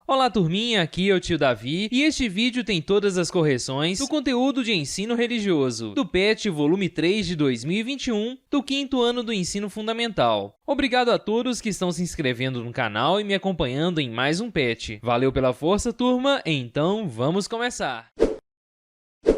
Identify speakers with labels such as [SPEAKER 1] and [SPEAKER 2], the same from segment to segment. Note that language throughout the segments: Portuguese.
[SPEAKER 1] Olá turminha, aqui é o tio Davi e este vídeo tem todas as correções do conteúdo de ensino religioso do PET volume 3 de 2021 do 5º ano do ensino fundamental. Obrigado a todos que estão se inscrevendo no canal e me acompanhando em mais um PET. Valeu pela força, turma, então vamos começar!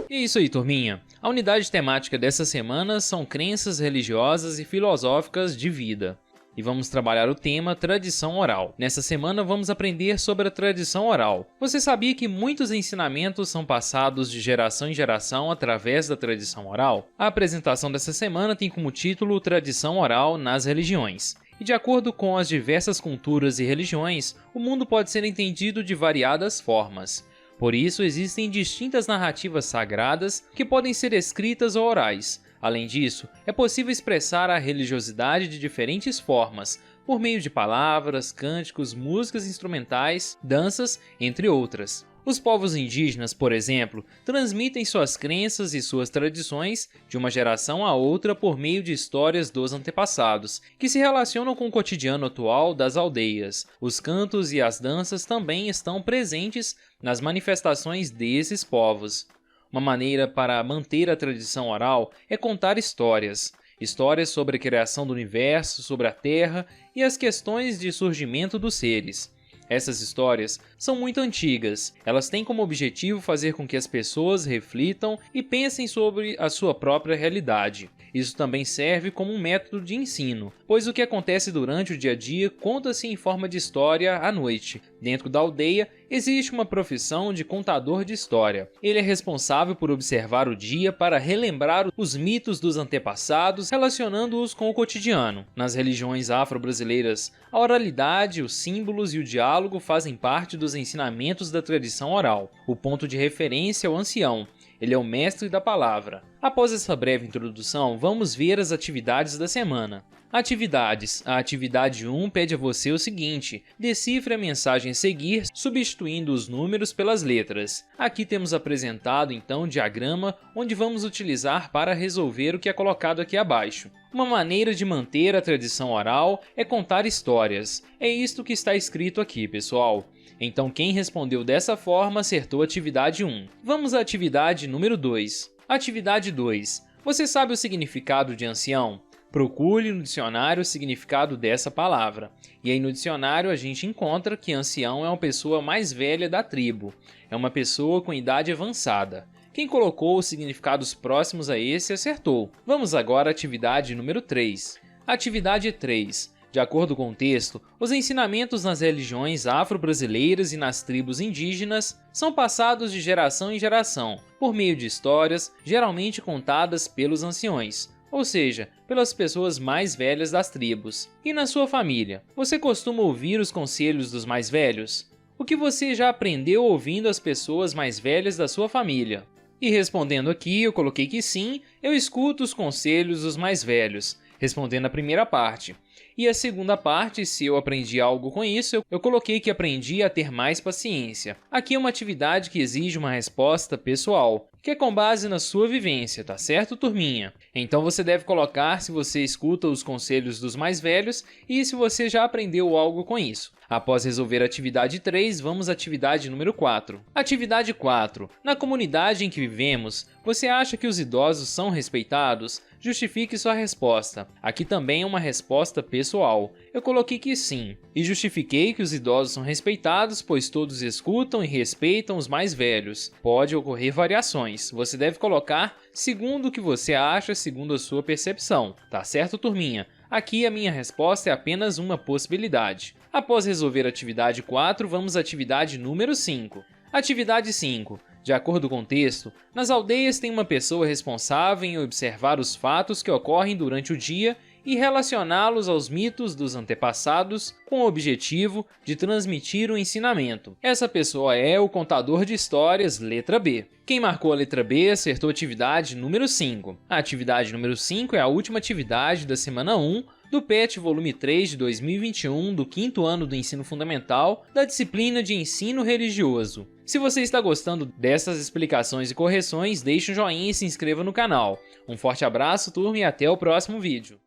[SPEAKER 1] E é isso aí, turminha. A unidade temática dessa semana são crenças religiosas e filosóficas de vida. E vamos trabalhar o tema tradição oral. Nessa semana vamos aprender sobre a tradição oral. Você sabia que muitos ensinamentos são passados de geração em geração através da tradição oral? A apresentação dessa semana tem como título Tradição Oral nas Religiões. E de acordo com as diversas culturas e religiões, o mundo pode ser entendido de variadas formas. Por isso, existem distintas narrativas sagradas que podem ser escritas ou orais. Além disso, é possível expressar a religiosidade de diferentes formas, por meio de palavras, cânticos, músicas instrumentais, danças, entre outras. Os povos indígenas, por exemplo, transmitem suas crenças e suas tradições de uma geração a outra por meio de histórias dos antepassados, que se relacionam com o cotidiano atual das aldeias. Os cantos e as danças também estão presentes nas manifestações desses povos. Uma maneira para manter a tradição oral é contar histórias. Histórias sobre a criação do universo, sobre a Terra e as questões de surgimento dos seres. Essas histórias são muito antigas. Elas têm como objetivo fazer com que as pessoas reflitam e pensem sobre a sua própria realidade. Isso também serve como um método de ensino, pois o que acontece durante o dia a dia conta-se em forma de história à noite. Dentro da aldeia, existe uma profissão de contador de história. Ele é responsável por observar o dia para relembrar os mitos dos antepassados, relacionando-os com o cotidiano. Nas religiões afro-brasileiras, a oralidade, os símbolos e o diálogo fazem parte dos ensinamentos da tradição oral. O ponto de referência é o ancião. Ele é o mestre da palavra. Após essa breve introdução, vamos ver as atividades da semana. Atividades. A atividade 1 pede a você o seguinte: decifre a mensagem a seguir, substituindo os números pelas letras. Aqui temos apresentado então o diagrama onde vamos utilizar para resolver o que é colocado aqui abaixo. Uma maneira de manter a tradição oral é contar histórias. É isto que está escrito aqui, pessoal. Então quem respondeu dessa forma acertou a atividade 1. Vamos à atividade número 2. Atividade 2. Você sabe o significado de ancião? Procure no dicionário o significado dessa palavra. E aí no dicionário a gente encontra que ancião é uma pessoa mais velha da tribo. É uma pessoa com idade avançada. Quem colocou os significados próximos a esse acertou. Vamos agora à atividade número 3. Atividade 3. De acordo com o texto, os ensinamentos nas religiões afro-brasileiras e nas tribos indígenas são passados de geração em geração, por meio de histórias geralmente contadas pelos anciões, ou seja, pelas pessoas mais velhas das tribos. E na sua família, você costuma ouvir os conselhos dos mais velhos? O que você já aprendeu ouvindo as pessoas mais velhas da sua família? E respondendo aqui, eu coloquei que sim, eu escuto os conselhos dos mais velhos, respondendo a primeira parte. E a segunda parte, se eu aprendi algo com isso, eu coloquei que aprendi a ter mais paciência. Aqui é uma atividade que exige uma resposta pessoal, que é com base na sua vivência, tá certo, turminha? Então você deve colocar se você escuta os conselhos dos mais velhos e se você já aprendeu algo com isso. Após resolver a atividade 3, vamos à atividade número 4. Atividade 4. Na comunidade em que vivemos, você acha que os idosos são respeitados? Justifique sua resposta. Aqui também é uma resposta pessoal. Eu coloquei que sim. E justifiquei que os idosos são respeitados, pois todos escutam e respeitam os mais velhos. Pode ocorrer variações. Você deve colocar segundo o que você acha, segundo a sua percepção. Tá certo, turminha? Aqui a minha resposta é apenas uma possibilidade. Após resolver a atividade 4, vamos à atividade número 5. Atividade 5. De acordo com o texto, nas aldeias tem uma pessoa responsável em observar os fatos que ocorrem durante o dia e relacioná-los aos mitos dos antepassados com o objetivo de transmitir o ensinamento. Essa pessoa é o contador de histórias, letra B. Quem marcou a letra B acertou a atividade número 5. A atividade número 5 é a última atividade da semana 1 do PET volume 3 de 2021 do 5º ano do ensino fundamental da disciplina de ensino religioso. Se você está gostando dessas explicações e correções, deixe um joinha e se inscreva no canal. Um forte abraço, turma, e até o próximo vídeo.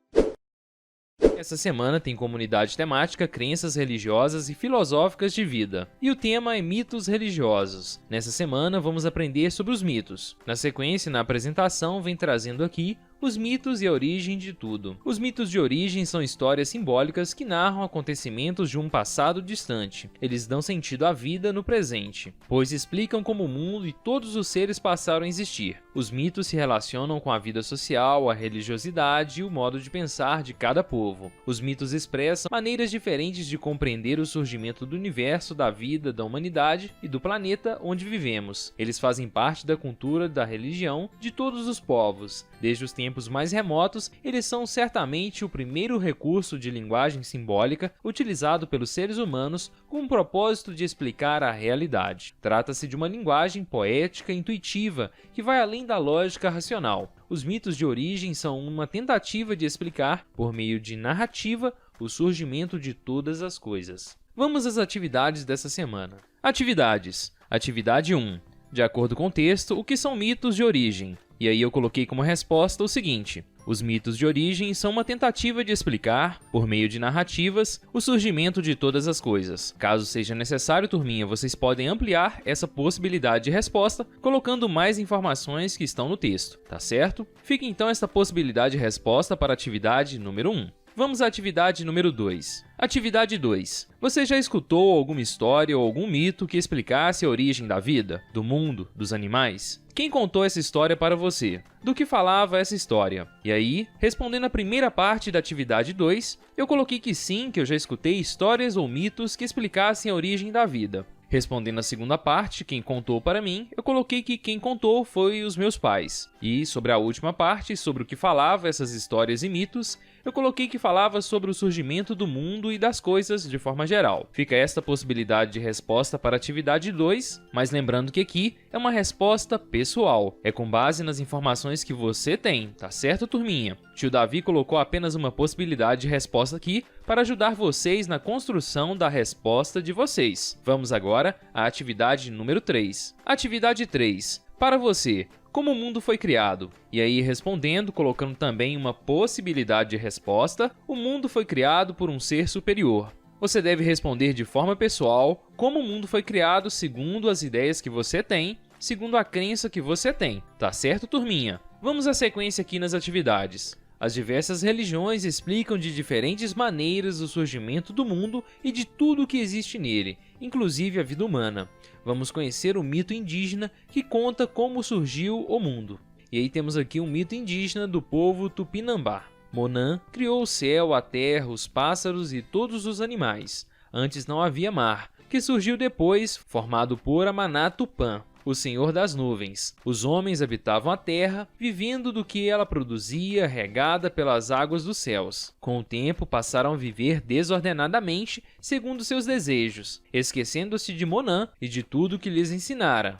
[SPEAKER 1] Essa semana tem comunidade temática Crenças religiosas e filosóficas de vida. E o tema é mitos religiosos. Nessa semana vamos aprender sobre os mitos. Na sequência, na apresentação, vem trazendo aqui os mitos e a origem de tudo. Os mitos de origem são histórias simbólicas que narram acontecimentos de um passado distante. Eles dão sentido à vida no presente, pois explicam como o mundo e todos os seres passaram a existir. Os mitos se relacionam com a vida social, a religiosidade e o modo de pensar de cada povo. Os mitos expressam maneiras diferentes de compreender o surgimento do universo, da vida, da humanidade e do planeta onde vivemos. Eles fazem parte da cultura, da religião de todos os povos. Desde os tempos mais remotos, eles são certamente o primeiro recurso de linguagem simbólica utilizado pelos seres humanos com o propósito de explicar a realidade. Trata-se de uma linguagem poética e intuitiva que vai além da lógica racional. Os mitos de origem são uma tentativa de explicar, por meio de narrativa, o surgimento de todas as coisas. Vamos às atividades dessa semana. Atividades. Atividade 1. De acordo com o texto, o que são mitos de origem? E aí eu coloquei como resposta o seguinte: os mitos de origem são uma tentativa de explicar, por meio de narrativas, o surgimento de todas as coisas. Caso seja necessário, turminha, vocês podem ampliar essa possibilidade de resposta, colocando mais informações que estão no texto, tá certo? Fica então essa possibilidade de resposta para a atividade número 1. Vamos à atividade número 2. Atividade 2. Você já escutou alguma história ou algum mito que explicasse a origem da vida, do mundo, dos animais? Quem contou essa história para você? Do que falava essa história? E aí, respondendo a primeira parte da atividade 2, eu coloquei que sim, que eu já escutei histórias ou mitos que explicassem a origem da vida. Respondendo a segunda parte, quem contou para mim, eu coloquei que quem contou foi os meus pais. E sobre a última parte, sobre o que falava essas histórias e mitos, eu coloquei que falava sobre o surgimento do mundo e das coisas de forma geral. Fica esta possibilidade de resposta para a atividade 2, mas lembrando que aqui é uma resposta pessoal. É com base nas informações que você tem, tá certo, turminha? Tio Davi colocou apenas uma possibilidade de resposta aqui para ajudar vocês na construção da resposta de vocês. Vamos agora à atividade número 3. Atividade 3. Para você, como o mundo foi criado? E aí, respondendo, colocando também uma possibilidade de resposta, o mundo foi criado por um ser superior. Você deve responder de forma pessoal como o mundo foi criado segundo as ideias que você tem, segundo a crença que você tem. Tá certo, turminha? Vamos à sequência aqui nas atividades. As diversas religiões explicam de diferentes maneiras o surgimento do mundo e de tudo o que existe nele, inclusive a vida humana. Vamos conhecer o mito indígena que conta como surgiu o mundo. E aí temos aqui um mito indígena do povo Tupinambá. Monan criou o céu, a terra, os pássaros e todos os animais. Antes não havia mar, que surgiu depois, formado por Amaná Tupã, o Senhor das Nuvens. Os homens habitavam a terra, vivendo do que ela produzia, regada pelas águas dos céus. Com o tempo, passaram a viver desordenadamente, segundo seus desejos, esquecendo-se de Monan e de tudo que lhes ensinara.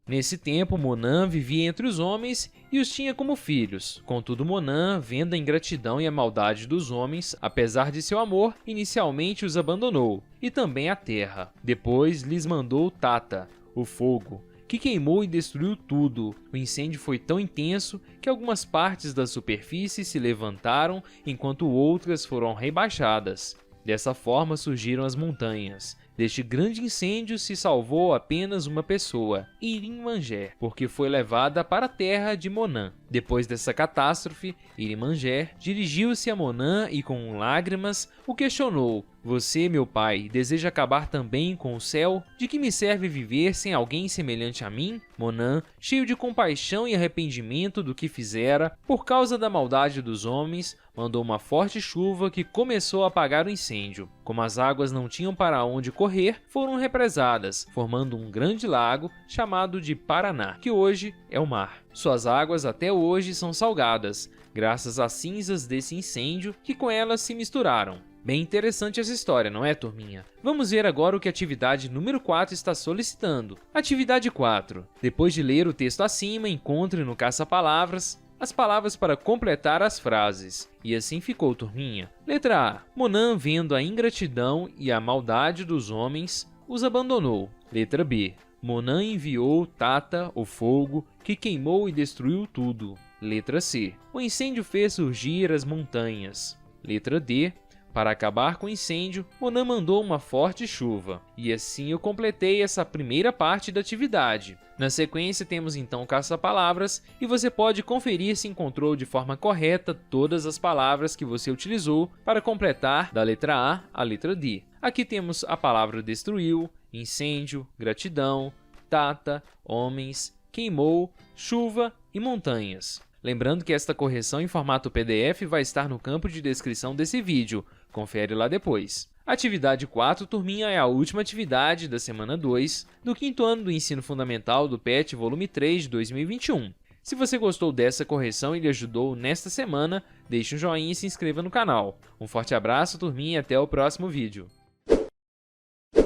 [SPEAKER 1] Nesse tempo, Monan vivia entre os homens e os tinha como filhos. Contudo, Monan, vendo a ingratidão e a maldade dos homens, apesar de seu amor, inicialmente os abandonou, e também a terra. Depois lhes mandou Tata, o fogo, que queimou e destruiu tudo. O incêndio foi tão intenso que algumas partes da superfície se levantaram enquanto outras foram rebaixadas. Dessa forma surgiram as montanhas. Deste grande incêndio se salvou apenas uma pessoa, Irimangé, porque foi levada para a terra de Monan. Depois dessa catástrofe, Irimangé dirigiu-se a Monan e com lágrimas o questionou: "Você, meu pai, deseja acabar também com o céu? De que me serve viver sem alguém semelhante a mim?" Monan, cheio de compaixão e arrependimento do que fizera por causa da maldade dos homens, mandou uma forte chuva que começou a apagar o incêndio. Como as águas não tinham para onde correr, foram represadas, formando um grande lago chamado de Paraná, que hoje é o mar. Suas águas até hoje são salgadas, graças às cinzas desse incêndio que com elas se misturaram. Bem interessante essa história, não é, turminha? Vamos ver agora o que a atividade número 4 está solicitando. Atividade 4. Depois de ler o texto acima, encontre no caça-palavras as palavras para completar as frases. E assim ficou, turminha. Letra A. Monan, vendo a ingratidão e a maldade dos homens, os abandonou. Letra B. Monan enviou Tata, o fogo, que queimou e destruiu tudo. Letra C. O incêndio fez surgir as montanhas. Letra D. Para acabar com o incêndio, Onan mandou uma forte chuva. E assim eu completei essa primeira parte da atividade. Na sequência temos então o caça-palavras e você pode conferir se encontrou de forma correta todas as palavras que você utilizou para completar da letra A à letra D. Aqui temos a palavra destruiu, incêndio, gratidão, data, homens, queimou, chuva e montanhas. Lembrando que esta correção em formato PDF vai estar no campo de descrição desse vídeo, confere lá depois. Atividade 4, turminha, é a última atividade da semana 2 do 5º ano do Ensino Fundamental do PET Volume 3 de 2021. Se você gostou dessa correção e lhe ajudou nesta semana, deixe um joinha e se inscreva no canal. Um forte abraço, turminha, e até o próximo vídeo.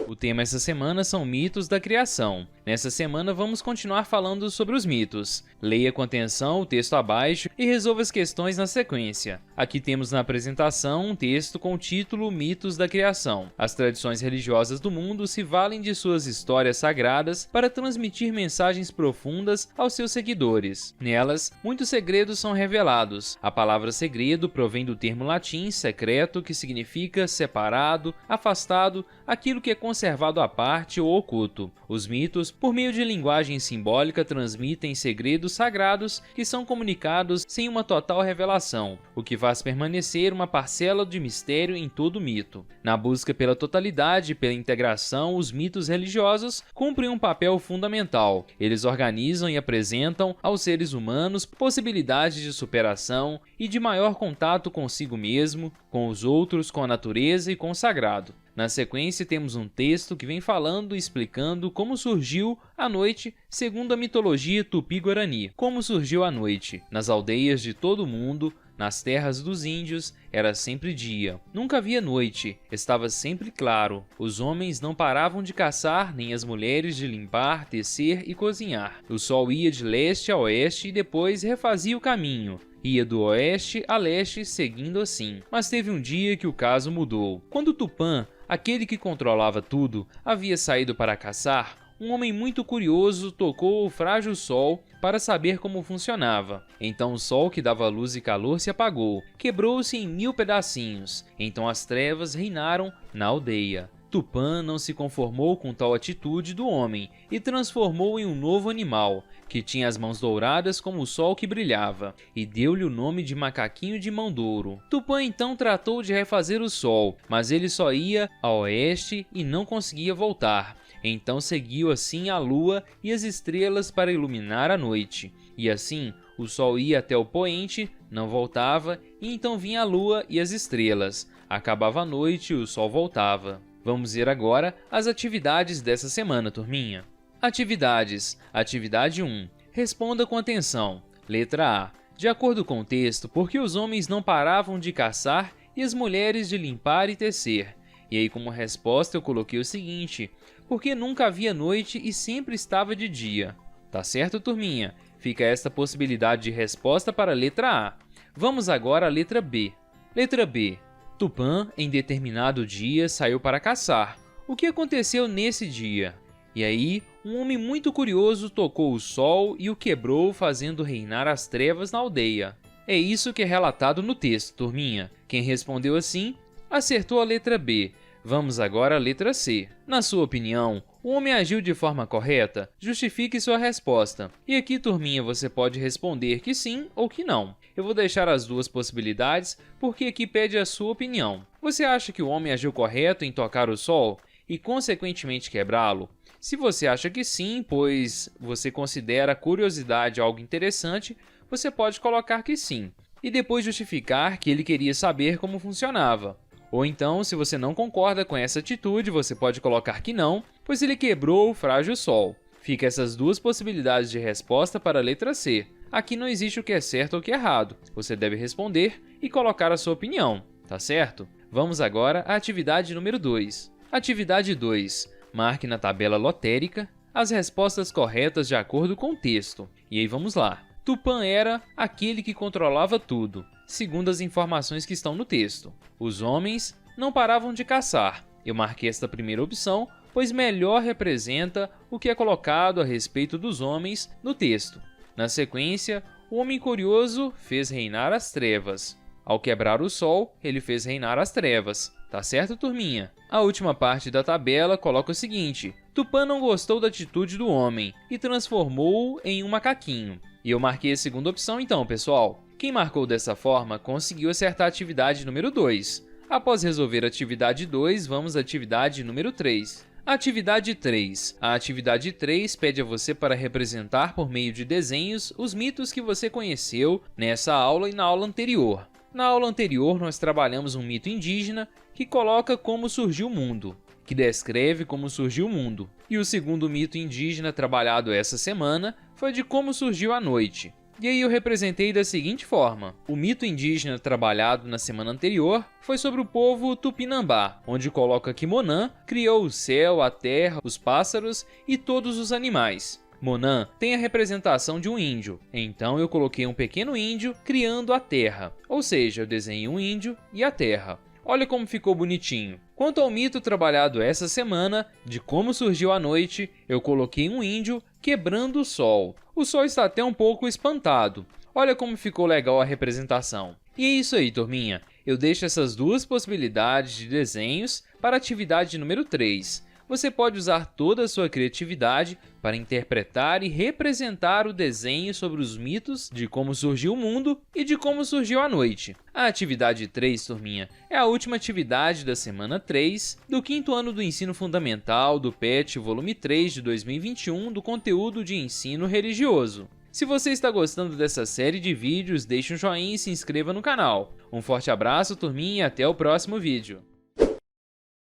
[SPEAKER 1] O tema essa semana são mitos da criação. Nessa semana vamos continuar falando sobre os mitos. Leia com atenção o texto abaixo e resolva as questões na sequência. Aqui temos na apresentação um texto com o título Mitos da Criação. As tradições religiosas do mundo se valem de suas histórias sagradas para transmitir mensagens profundas aos seus seguidores. Nelas, muitos segredos são revelados. A palavra segredo provém do termo latim secreto, que significa separado, afastado, aquilo que é conservado à parte ou oculto. Os mitos, por meio de linguagem simbólica, transmitem segredos sagrados que são comunicados sem uma total revelação, o que faz permanecer uma parcela de mistério em todo mito. Na busca pela totalidade e pela integração, os mitos religiosos cumprem um papel fundamental. Eles organizam e apresentam aos seres humanos possibilidades de superação e de maior contato consigo mesmo, com os outros, com a natureza e com o sagrado. Na sequência, temos um texto que vem falando e explicando como surgiu a noite segundo a mitologia tupi-guarani. Como surgiu a noite? Nas aldeias de todo o mundo, nas terras dos índios, era sempre dia. Nunca havia noite, estava sempre claro. Os homens não paravam de caçar, nem as mulheres de limpar, tecer e cozinhar. O sol ia de leste a oeste e depois refazia o caminho. Ia do oeste a leste, seguindo assim. Mas teve um dia que o caso mudou. Quando Tupã, aquele que controlava tudo, havia saído para caçar, um homem muito curioso tocou o frágil sol para saber como funcionava. Então o sol que dava luz e calor se apagou, quebrou-se em 1000 pedacinhos. Então as trevas reinaram na aldeia. Tupã não se conformou com tal atitude do homem e transformou em um novo animal, que tinha as mãos douradas como o sol que brilhava, e deu-lhe o nome de macaquinho de mão douro. Tupã então tratou de refazer o sol, mas ele só ia a oeste e não conseguia voltar. Então seguiu assim a lua e as estrelas para iluminar a noite. E assim o sol ia até o poente, não voltava, e então vinha a lua e as estrelas. Acabava a noite e o sol voltava. Vamos ver agora as atividades dessa semana, turminha. Atividades. Atividade 1. Responda com atenção. Letra A. De acordo com o texto, por que os homens não paravam de caçar e as mulheres de limpar e tecer? E aí, como resposta, eu coloquei o seguinte: porque nunca havia noite e sempre estava de dia. Tá certo, turminha? Fica esta possibilidade de resposta para a letra A. Vamos agora à letra B. Letra B. Tupã, em determinado dia, saiu para caçar. O que aconteceu nesse dia? E aí, um homem muito curioso tocou o sol e o quebrou, fazendo reinar as trevas na aldeia. É isso que é relatado no texto, turminha. Quem respondeu assim, acertou a letra B. Vamos agora à letra C. Na sua opinião, o homem agiu de forma correta? Justifique sua resposta. E aqui, turminha, você pode responder que sim ou que não. Eu vou deixar as duas possibilidades porque aqui pede a sua opinião. Você acha que o homem agiu correto em tocar o sol e, consequentemente, quebrá-lo? Se você acha que sim, pois você considera a curiosidade algo interessante, você pode colocar que sim, e depois justificar que ele queria saber como funcionava. Ou então, se você não concorda com essa atitude, você pode colocar que não, pois ele quebrou o frágil sol. Fica essas duas possibilidades de resposta para a letra C. Aqui não existe o que é certo ou o que é errado. Você deve responder e colocar a sua opinião, tá certo? Vamos agora à atividade número 2. Atividade 2. Marque na tabela lotérica as respostas corretas de acordo com o texto. E aí vamos lá. Tupã era aquele que controlava tudo, segundo as informações que estão no texto. Os homens não paravam de caçar. Eu marquei esta primeira opção, pois melhor representa o que é colocado a respeito dos homens no texto. Na sequência, o homem curioso fez reinar as trevas. Ao quebrar o sol, ele fez reinar as trevas. Tá certo, turminha? A última parte da tabela coloca o seguinte: Tupã não gostou da atitude do homem e transformou-o em um macaquinho. E eu marquei a segunda opção então, pessoal. Quem marcou dessa forma conseguiu acertar a atividade número 2. Após resolver a atividade 2, vamos à atividade número 3. Atividade 3. A atividade 3 pede a você para representar por meio de desenhos os mitos que você conheceu nessa aula e na aula anterior. Na aula anterior, nós trabalhamos um mito indígena que coloca como surgiu o mundo, que descreve como surgiu o mundo. E o segundo mito indígena trabalhado essa semana foi de como surgiu a noite. E aí eu representei da seguinte forma: o mito indígena trabalhado na semana anterior foi sobre o povo Tupinambá, onde coloca que Monã criou o céu, a terra, os pássaros e todos os animais. Monã tem a representação de um índio, então eu coloquei um pequeno índio criando a terra, ou seja, eu desenhei um índio e a terra. Olha como ficou bonitinho. Quanto ao mito trabalhado essa semana, de como surgiu a noite, eu coloquei um índio quebrando o sol. O sol está até um pouco espantado. Olha como ficou legal a representação. E é isso aí, turminha. Eu deixo essas duas possibilidades de desenhos para a atividade número 3. Você pode usar toda a sua criatividade para interpretar e representar o desenho sobre os mitos de como surgiu o mundo e de como surgiu a noite. A atividade 3, turminha, é a última atividade da semana 3 do 5º ano do Ensino Fundamental do PET Volume 3 de 2021 do conteúdo de ensino religioso. Se você está gostando dessa série de vídeos, deixe um joinha e se inscreva no canal. Um forte abraço, turminha, e até o próximo vídeo.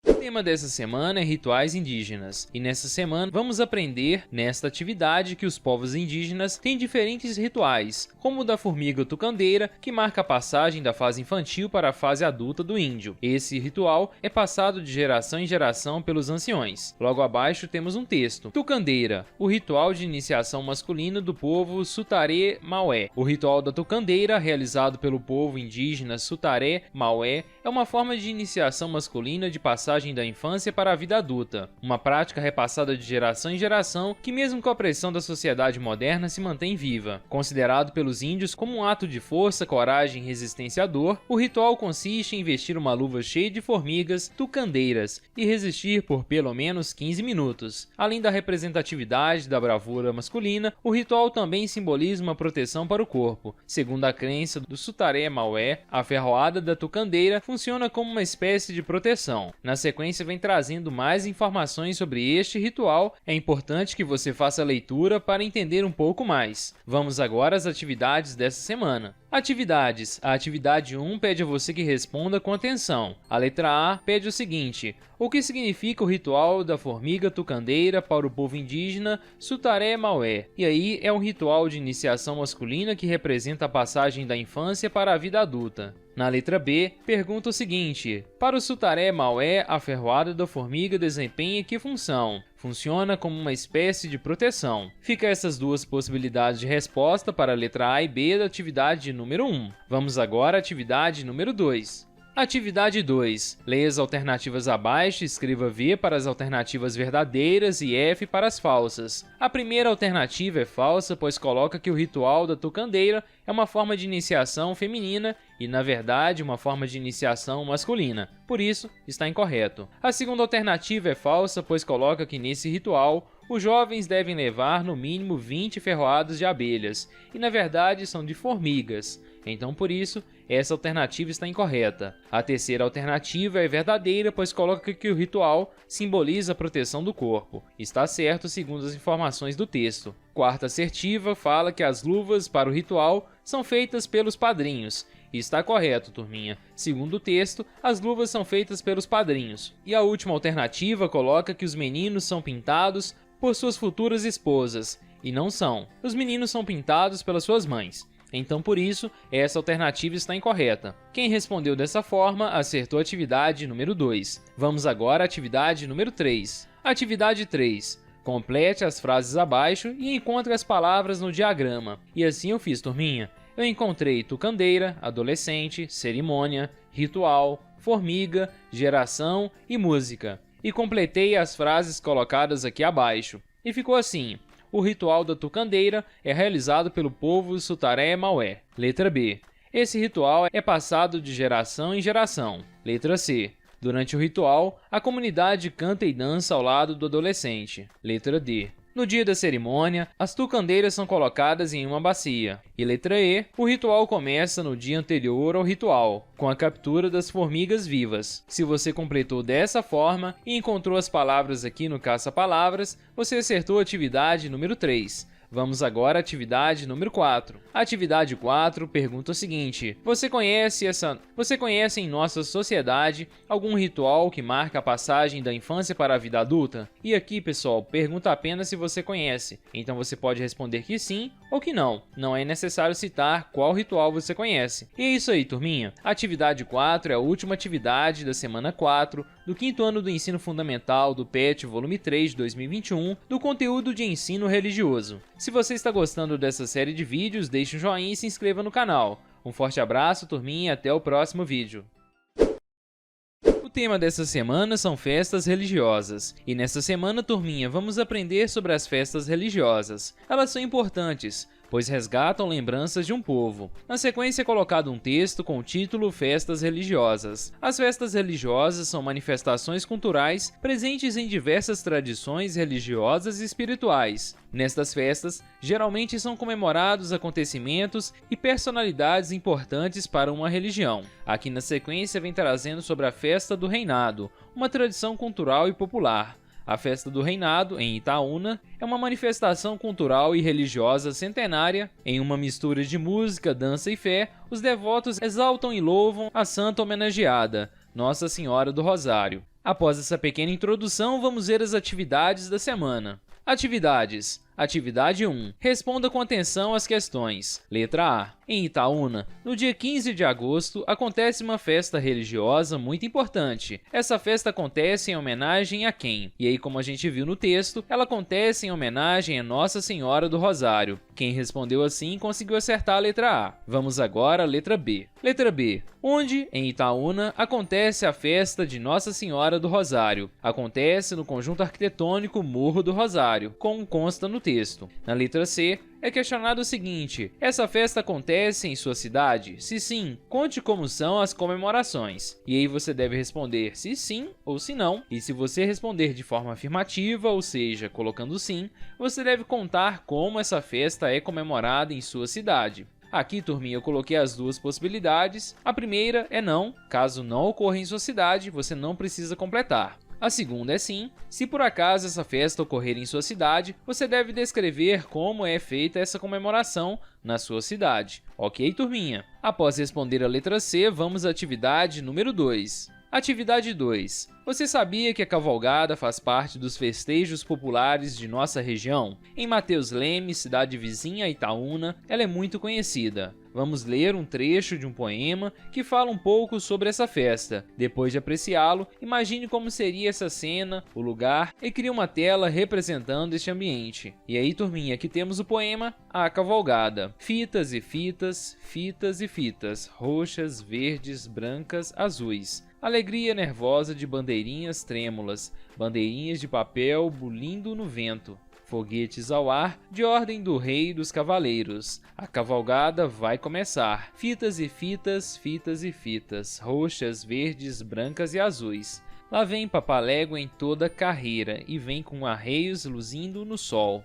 [SPEAKER 1] O tema dessa semana é rituais indígenas, e nessa semana vamos aprender nesta atividade que os povos indígenas têm diferentes rituais, como o da formiga tucandeira, que marca a passagem da fase infantil para a fase adulta do índio. Esse ritual é passado de geração em geração pelos anciões. Logo abaixo temos um texto: Tucandeira, o ritual de iniciação masculino do povo Sutaré Maué. O ritual da tucandeira, realizado pelo povo indígena Sutaré Maué, é uma forma de iniciação masculina de passagem da infância para a vida adulta, uma prática repassada de geração em geração que, mesmo com a pressão da sociedade moderna, se mantém viva. Considerado pelos índios como um ato de força, coragem e resistência à dor, o ritual consiste em vestir uma luva cheia de formigas tucandeiras e resistir por pelo menos 15 minutos. Além da representatividade da bravura masculina, o ritual também simboliza uma proteção para o corpo. Segundo a crença do Sutaré Maué, a ferroada da tucandeira funciona como uma espécie de proteção. Na sequência vem trazendo mais informações sobre este ritual. É importante que você faça a leitura para entender um pouco mais. Vamos agora às atividades dessa semana. Atividades. A atividade 1 pede a você que responda com atenção. A letra A pede o seguinte: o que significa o ritual da formiga tucandeira para o povo indígena Sutaré Maué? E aí é um ritual de iniciação masculina que representa a passagem da infância para a vida adulta. Na letra B, pergunta o seguinte: para o Sutaré Maué, a ferroada da formiga desempenha que função? Funciona como uma espécie de proteção. Fica essas duas possibilidades de resposta para a letra A e B da atividade número 1. Vamos agora à atividade número 2. Atividade 2. Leia as alternativas abaixo e escreva V para as alternativas verdadeiras e F para as falsas. A primeira alternativa é falsa, pois coloca que o ritual da tucandeira é uma forma de iniciação feminina e, na verdade, uma forma de iniciação masculina. Por isso, está incorreto. A segunda alternativa é falsa, pois coloca que nesse ritual os jovens devem levar no mínimo 20 ferroadas de abelhas, e na verdade são de formigas. Então, por isso, essa alternativa está incorreta. A terceira alternativa é verdadeira, pois coloca que o ritual simboliza a proteção do corpo. Está certo segundo as informações do texto. Quarta assertiva fala que as luvas para o ritual são feitas pelos padrinhos. E está correto, turminha. Segundo o texto, as luvas são feitas pelos padrinhos. E a última alternativa coloca que os meninos são pintados por suas futuras esposas. E não são. Os meninos são pintados pelas suas mães. Então, por isso, essa alternativa está incorreta. Quem respondeu dessa forma acertou a atividade número 2. Vamos agora à atividade número 3. Atividade 3. Complete as frases abaixo e encontre as palavras no diagrama. E assim eu fiz, turminha. Eu encontrei tucandeira, adolescente, cerimônia, ritual, formiga, geração e música. E completei as frases colocadas aqui abaixo. E ficou assim: o ritual da tucandeira é realizado pelo povo Sutaré Maué. Letra B. Esse ritual é passado de geração em geração. Letra C. Durante o ritual, a comunidade canta e dança ao lado do adolescente. Letra D. No dia da cerimônia, as tucandeiras são colocadas em uma bacia. E letra E, o ritual começa no dia anterior ao ritual, com a captura das formigas vivas. Se você completou dessa forma e encontrou as palavras aqui no Caça-Palavras, você acertou a atividade número 3. Vamos agora à atividade número 4. A atividade 4 pergunta o seguinte: Você conhece em nossa sociedade algum ritual que marca a passagem da infância para a vida adulta? E aqui, pessoal, pergunta apenas se você conhece. Então você pode responder que sim ou que não. Não é necessário citar qual ritual você conhece. E é isso aí, turminha. A atividade 4 é a última atividade da semana 4 do 5º ano do Ensino Fundamental do PET Volume 3 de 2021, do conteúdo de ensino religioso. Se você está gostando dessa série de vídeos, deixe um joinha e se inscreva no canal. Um forte abraço, turminha, e até o próximo vídeo. O tema dessa semana são festas religiosas. E nessa semana, turminha, vamos aprender sobre as festas religiosas. Elas são importantes, pois resgatam lembranças de um povo. Na sequência é colocado um texto com o título Festas Religiosas. As festas religiosas são manifestações culturais presentes em diversas tradições religiosas e espirituais. Nestas festas, geralmente são comemorados acontecimentos e personalidades importantes para uma religião. Aqui na sequência vem trazendo sobre a Festa do Reinado, uma tradição cultural e popular. A Festa do Reinado, em Itaúna, é uma manifestação cultural e religiosa centenária. Em uma mistura de música, dança e fé, os devotos exaltam e louvam a santa homenageada, Nossa Senhora do Rosário. Após essa pequena introdução, vamos ver as atividades da semana. Atividades. Atividade 1. Responda com atenção às questões. Letra A. Em Itaúna, no dia 15 de agosto, acontece uma festa religiosa muito importante. Essa festa acontece em homenagem a quem? E aí, como a gente viu no texto, ela acontece em homenagem a Nossa Senhora do Rosário. Quem respondeu assim conseguiu acertar a letra A. Vamos agora à letra B. Letra B. Onde, em Itaúna, acontece a festa de Nossa Senhora do Rosário? Acontece no conjunto arquitetônico Morro do Rosário, como consta no texto. Na letra C, é questionado o seguinte: essa festa acontece em sua cidade? Se sim, conte como são as comemorações. E aí você deve responder se sim ou se não. E se você responder de forma afirmativa, ou seja, colocando sim, você deve contar como essa festa é comemorada em sua cidade. Aqui, turminha, eu coloquei as duas possibilidades. A primeira é não. Caso não ocorra em sua cidade, você não precisa completar. A segunda é sim. Se por acaso essa festa ocorrer em sua cidade, você deve descrever como é feita essa comemoração na sua cidade. Ok, turminha? Após responder a letra C, vamos à atividade número 2. Atividade 2. Você sabia que a cavalgada faz parte dos festejos populares de nossa região? Em Mateus Leme, cidade vizinha a Itaúna, ela é muito conhecida. Vamos ler um trecho de um poema que fala um pouco sobre essa festa. Depois de apreciá-lo, imagine como seria essa cena, o lugar, e crie uma tela representando este ambiente. E aí, turminha, aqui temos o poema A Cavalgada. Fitas e fitas, fitas e fitas, roxas, verdes, brancas, azuis. Alegria nervosa de bandeirinhas trêmulas, bandeirinhas de papel bulindo no vento. Foguetes ao ar, de ordem do rei dos cavaleiros. A cavalgada vai começar. Fitas e fitas, fitas e fitas, roxas, verdes, brancas e azuis. Lá vem Papalégua em toda carreira, e vem com arreios luzindo no sol.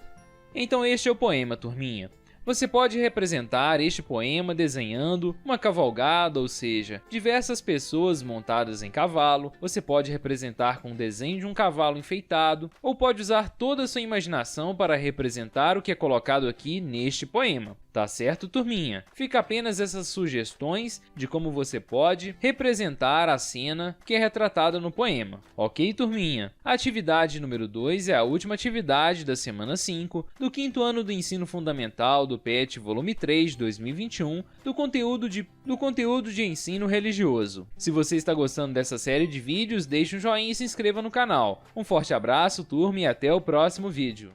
[SPEAKER 1] Então este é o poema, turminha. Você pode representar este poema desenhando uma cavalgada, ou seja, diversas pessoas montadas em cavalo. Você pode representar com o desenho de um cavalo enfeitado, ou pode usar toda a sua imaginação para representar o que é colocado aqui neste poema. Tá certo, turminha? Fica apenas essas sugestões de como você pode representar a cena que é retratada no poema. Ok, turminha? A atividade número 2 é a última atividade da semana 5 do 5º ano do Ensino Fundamental do PET Volume 3 de 2021, do conteúdo de ensino religioso. Se você está gostando dessa série de vídeos, deixe um joinha e se inscreva no canal. Um forte abraço, turma, e até o próximo vídeo.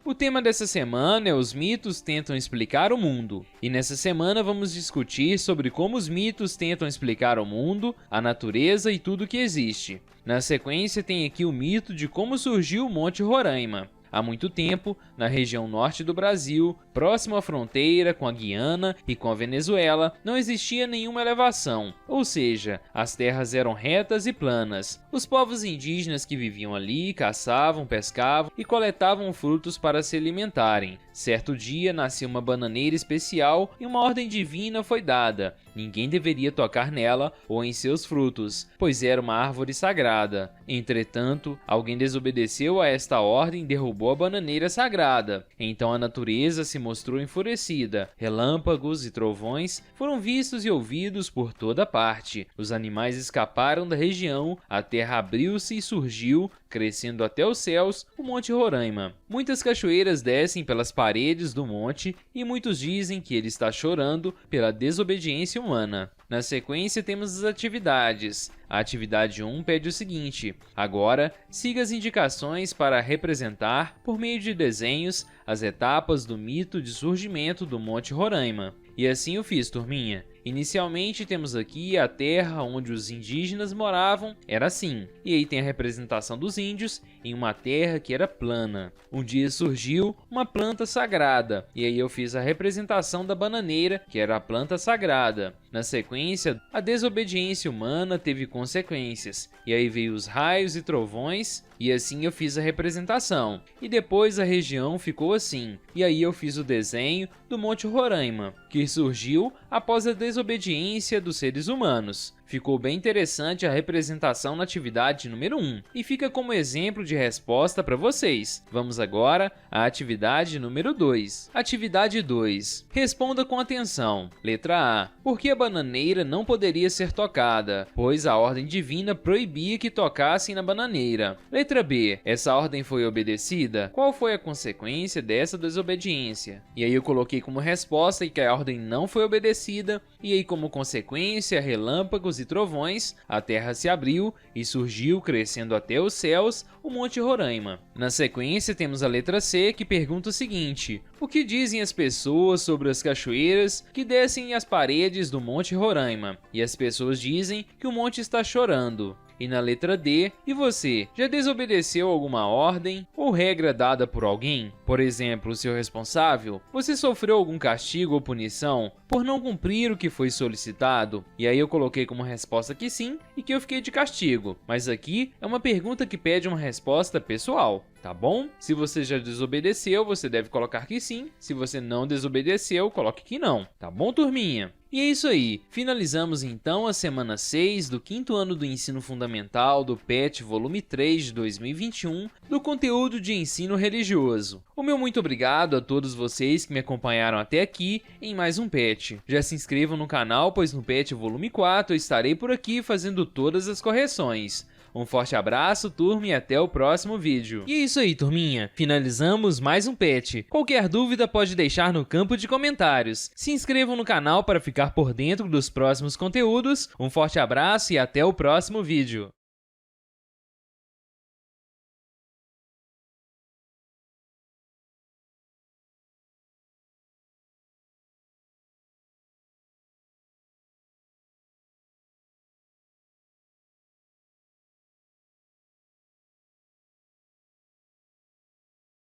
[SPEAKER 1] O tema dessa semana é Os mitos tentam explicar o mundo. E nessa semana vamos discutir sobre como os mitos tentam explicar o mundo, a natureza e tudo que existe. Na sequência tem aqui o mito de como surgiu o Monte Roraima. há muito tempo, na região norte do Brasil, próximo à fronteira com a Guiana e com a Venezuela, não existia nenhuma elevação, ou seja, as terras eram retas e planas. Os povos indígenas que viviam ali caçavam, pescavam e coletavam frutos para se alimentarem. Certo dia nasceu uma bananeira especial e uma ordem divina foi dada. Ninguém deveria tocar nela ou em seus frutos, pois era uma árvore sagrada. Entretanto, alguém desobedeceu a esta ordem e derrubou a bananeira sagrada. Então a natureza se mostrou enfurecida. Relâmpagos e trovões foram vistos e ouvidos por toda parte. Os animais escaparam da região, a terra abriu-se e surgiu, crescendo até os céus, o Monte Roraima. Muitas cachoeiras descem pelas paredes do monte e muitos dizem que ele está chorando pela desobediência humana. Na sequência temos as atividades. A atividade 1 pede o seguinte: agora, siga as indicações para representar, por meio de desenhos, as etapas do mito de surgimento do Monte Roraima. E assim eu fiz, turminha. Inicialmente temos aqui a terra onde os indígenas moravam, era assim. E aí tem a representação dos índios em uma terra que era plana. Um dia surgiu uma planta sagrada, e aí eu fiz a representação da bananeira, que era a planta sagrada. Na sequência, a desobediência humana teve consequências, e aí veio os raios e trovões, e assim eu fiz a representação. E depois a região ficou assim, e aí eu fiz o desenho do Monte Roraima, que surgiu após a desobediência dos seres humanos. Ficou bem interessante a representação na atividade número 1 e fica como exemplo de resposta para vocês. Vamos agora à atividade número 2. Atividade 2. Responda com atenção. Letra A. Por que a bananeira não poderia ser tocada? Pois a ordem divina proibia que tocassem na bananeira. Letra B. Essa ordem foi obedecida? Qual foi a consequência dessa desobediência? E aí eu coloquei como resposta que a ordem não foi obedecida, e aí como consequência, relâmpagos e trovões, a terra se abriu e surgiu, crescendo até os céus, o Monte Roraima. Na sequência temos a letra C, que pergunta o seguinte: o que dizem as pessoas sobre as cachoeiras que descem as paredes do Monte Roraima? E as pessoas dizem que o monte está chorando. E na letra D, e você, já desobedeceu alguma ordem ou regra dada por alguém? Por exemplo, o seu responsável? Você sofreu algum castigo ou punição por não cumprir o que foi solicitado? E aí eu coloquei como resposta que sim e que eu fiquei de castigo. Mas aqui é uma pergunta que pede uma resposta pessoal, tá bom? Se você já desobedeceu, você deve colocar que sim. Se você não desobedeceu, coloque que não, tá bom, turminha? E é isso aí, finalizamos então a semana 6 do 5º ano do ensino fundamental do PET volume 3 de 2021 do conteúdo de ensino religioso. O meu muito obrigado a todos vocês que me acompanharam até aqui em mais um PET. Já se inscrevam no canal, pois no PET volume 4 eu estarei por aqui fazendo todas as correções. Um forte abraço, turma, e até o próximo vídeo. E é isso aí, turminha. Finalizamos mais um PET. Qualquer dúvida pode deixar no campo de comentários. Se inscrevam no canal para ficar por dentro dos próximos conteúdos. Um forte abraço e até o próximo vídeo.